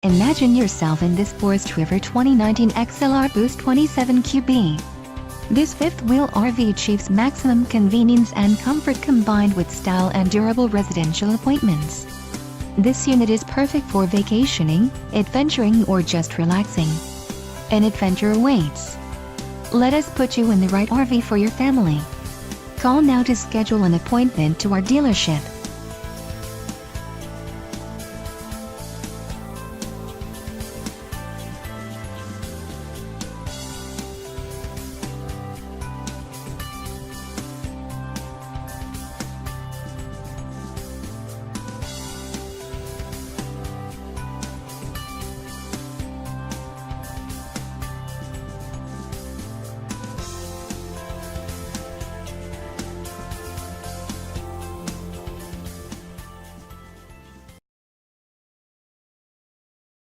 Imagine yourself in this Forest River 2019 XLR Boost 27QB. This fifth-wheel RV achieves maximum convenience and comfort combined with style and durable residential appointments. This unit is perfect for vacationing, adventuring, or just relaxing. An adventure awaits. Let us put you in the right RV for your family. Call now to schedule an appointment to our dealership.